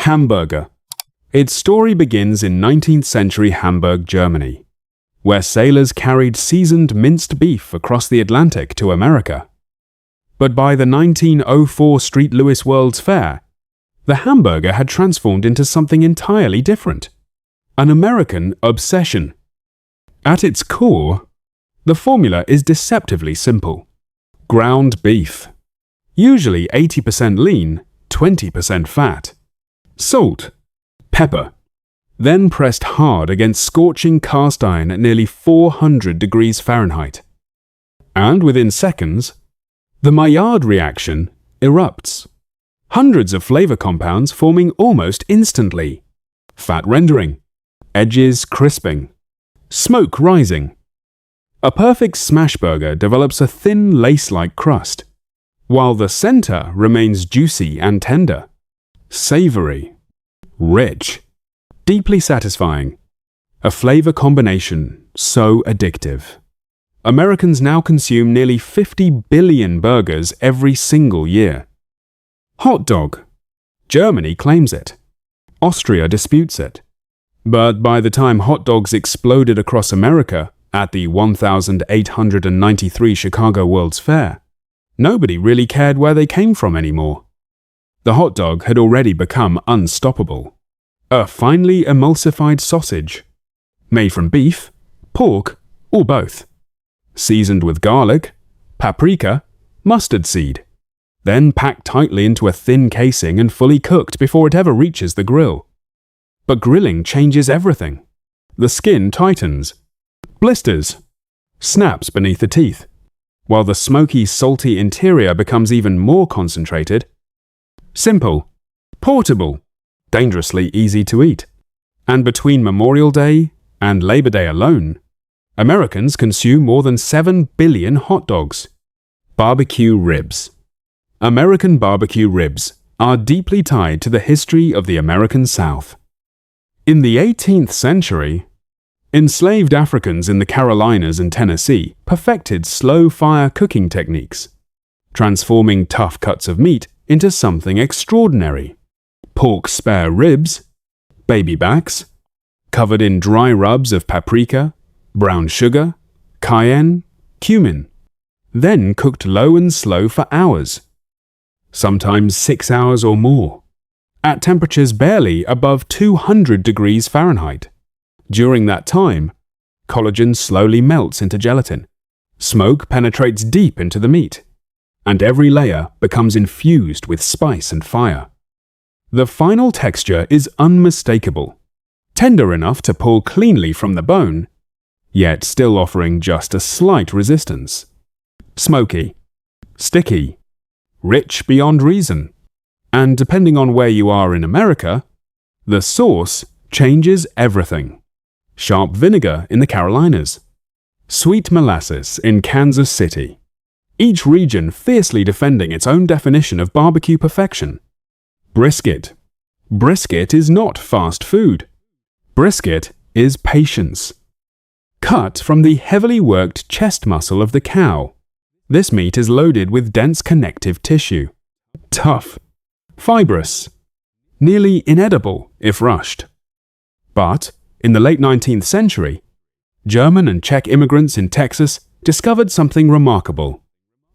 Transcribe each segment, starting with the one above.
Hamburger. Its story begins in 19th century Hamburg, Germany, where sailors carried seasoned minced beef across the Atlantic to America. But by the 1904 St. Louis World's Fair, the hamburger had transformed into something entirely different: an American obsession. At its core, the formula is deceptively simple: ground beef, usually 80% lean, 20% fat, salt, pepper, then pressed hard against scorching cast iron at nearly 400 degrees Fahrenheit. And within seconds, the Maillard reaction erupts. Hundreds of flavor compounds forming almost instantly. Fat rendering, edges crisping, smoke rising. A perfect smash burger develops a thin lace-like crust, while the center remains juicy and tender, savory, rich, deeply satisfying. A flavor combination so addictive. Americans now consume nearly 50 billion burgers every single year. Hot dog. Germany claims it. Austria disputes it. But by the time hot dogs exploded across America at the 1893 Chicago World's Fair, nobody really cared where they came from anymore. The hot dog had already become unstoppable. A finely emulsified sausage, made from beef, pork, or both, seasoned with garlic, paprika, mustard seed, then packed tightly into a thin casing and fully cooked before it ever reaches the grill. But grilling changes everything. The skin tightens, blisters, snaps beneath the teeth, while the smoky, salty interior becomes even more concentrated. Simple, portable, dangerously easy to eat. And between Memorial Day and Labor Day alone, Americans consume more than 7 billion hot dogs. Barbecue ribs. American barbecue ribs are deeply tied to the history of the American South. In the 18th century, enslaved Africans in the Carolinas and Tennessee perfected slow-fire cooking techniques, transforming tough cuts of meat into something extraordinary. Pork spare ribs, baby backs, covered in dry rubs of paprika, brown sugar, cayenne, cumin, then cooked low and slow for hours, sometimes 6 hours or more, at temperatures barely above 200 degrees Fahrenheit. During that time, collagen slowly melts into gelatin, smoke penetrates deep into the meat, and every layer becomes infused with spice and fire. The final texture is unmistakable, tender enough to pull cleanly from the bone, yet still offering just a slight resistance. Smoky, sticky, rich beyond reason. And depending on where you are in America, the sauce changes everything. Sharp vinegar in the Carolinas, sweet molasses in Kansas City. Each region fiercely defending its own definition of barbecue perfection. Brisket. Brisket is not fast food. Brisket is patience. Cut from the heavily worked chest muscle of the cow, this meat is loaded with dense connective tissue. Tough, fibrous, nearly inedible if rushed. But in the late 19th century, German and Czech immigrants in Texas discovered something remarkable.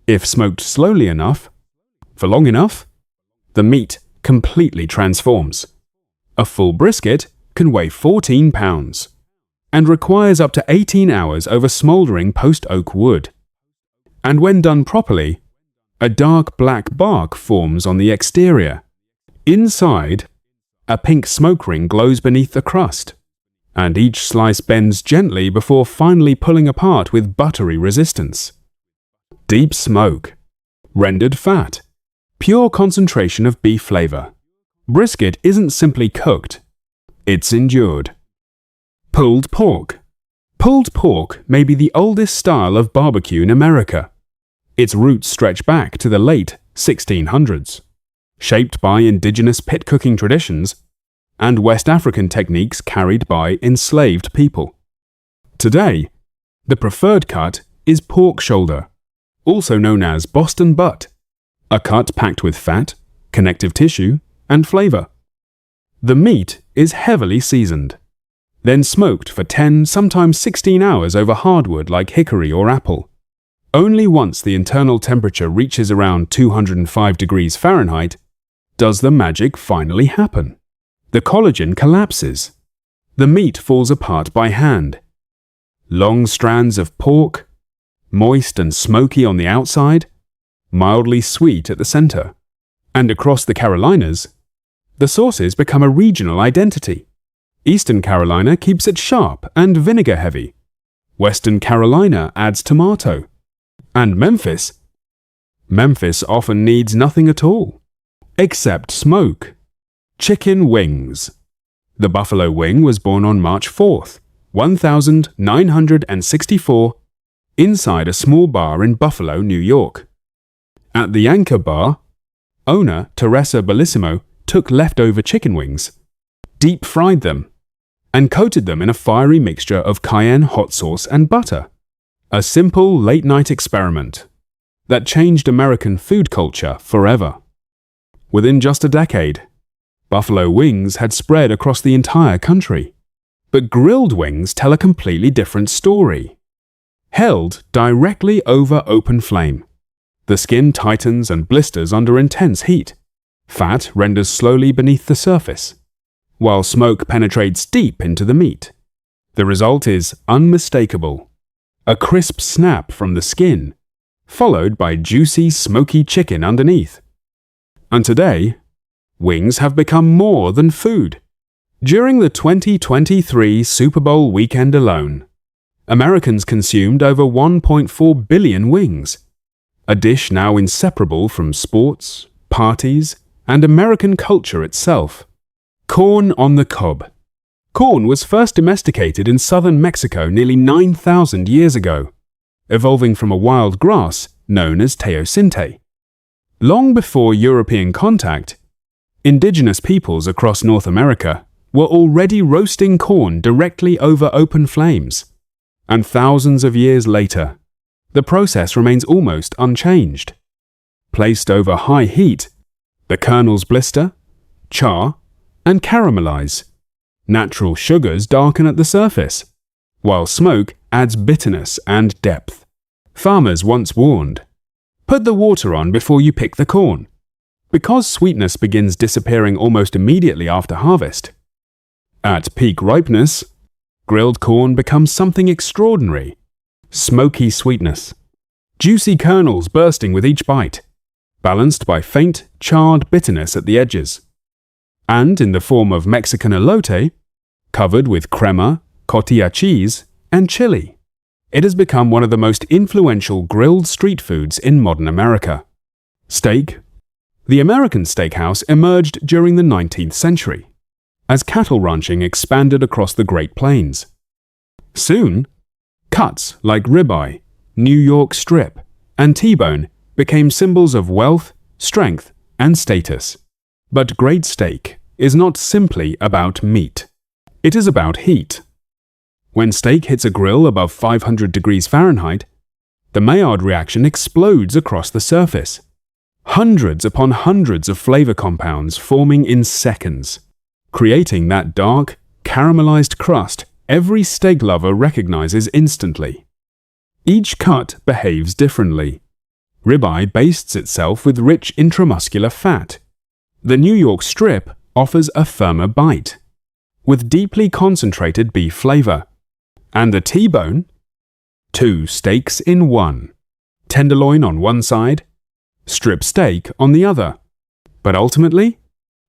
If smoked slowly enough, for long enough, the meat completely transforms. A full brisket can weigh 14 pounds and requires up to 18 hours over smouldering post-oak wood. And when done properly, a dark black bark forms on the exterior. Inside, a pink smoke ring glows beneath the crust, and each slice bends gently before finally pulling apart with buttery resistance. Deep smoke, rendered fat, pure concentration of beef flavor. Brisket isn't simply cooked, it's endured. Pulled pork. Pulled pork may be the oldest style of barbecue in America. Its roots stretch back to the late 1600s, shaped by indigenous pit cooking traditions and West African techniques carried by enslaved people. Today, the preferred cut is pork shoulder, also known as Boston butt, a cut packed with fat, connective tissue, and flavor. The meat is heavily seasoned, then smoked for 10, sometimes 16 hours over hardwood like hickory or apple. Only once the internal temperature reaches around 205 degrees Fahrenheit does the magic finally happen. The collagen collapses. The meat falls apart by hand. Long strands of pork, moist and smoky on the outside, mildly sweet at the center. And across the Carolinas, the sauces become a regional identity. Eastern Carolina keeps it sharp and vinegar-heavy. Western Carolina adds tomato. And Memphis often needs nothing at all, except smoke. Chicken wings. The buffalo wing was born on March 4th, 1964, inside a small bar in Buffalo, New York. At the Anchor Bar, owner Teresa Bellissimo took leftover chicken wings, deep-fried them, and coated them in a fiery mixture of cayenne hot sauce and butter. A simple late-night experiment that changed American food culture forever. Within just a decade, buffalo wings had spread across the entire country. But grilled wings tell a completely different story. Held directly over open flame, the skin tightens and blisters under intense heat. Fat renders slowly beneath the surface, while smoke penetrates deep into the meat. The result is unmistakable. A crisp snap from the skin, followed by juicy, smoky chicken underneath. And today, wings have become more than food. During the 2023 Super Bowl weekend alone, Americans consumed over 1.4 billion wings, a dish now inseparable from sports, parties, and American culture itself. Corn on the cob. Corn was first domesticated in southern Mexico nearly 9,000 years ago, evolving from a wild grass known as teosinte. Long before European contact, indigenous peoples across North America were already roasting corn directly over open flames. And thousands of years later, the process remains almost unchanged. Placed over high heat, the kernels blister, char, and caramelize. Natural sugars darken at the surface, while smoke adds bitterness and depth. Farmers once warned, "Put the water on before you pick the corn," because sweetness begins disappearing almost immediately after harvest. At peak ripeness, grilled corn becomes something extraordinary. Smoky sweetness, juicy kernels bursting with each bite, balanced by faint, charred bitterness at the edges. And in the form of Mexican elote, covered with crema, cotija cheese, and chili, it has become one of the most influential grilled street foods in modern America. Steak. The American steakhouse emerged during the 19th century, as cattle ranching expanded across the Great Plains. Soon, cuts like ribeye, New York strip, and T-bone became symbols of wealth, strength, and status. But great steak is not simply about meat. It is about heat. When steak hits a grill above 500 degrees Fahrenheit, the Maillard reaction explodes across the surface. Hundreds upon hundreds of flavor compounds forming in seconds, creating that dark, caramelized crust every steak lover recognizes instantly. Each cut behaves differently. Ribeye bastes itself with rich intramuscular fat. The New York strip offers a firmer bite, with deeply concentrated beef flavor. And the T-bone? 2 steaks in one. Tenderloin on one side, strip steak on the other. But ultimately,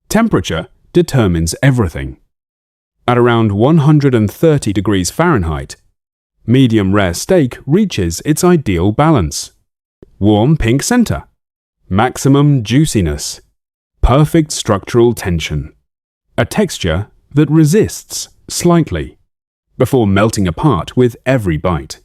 temperature determines everything. At around 130 degrees Fahrenheit, medium rare steak reaches its ideal balance. Warm pink center, maximum juiciness, perfect structural tension, a texture that resists slightly before melting apart with every bite.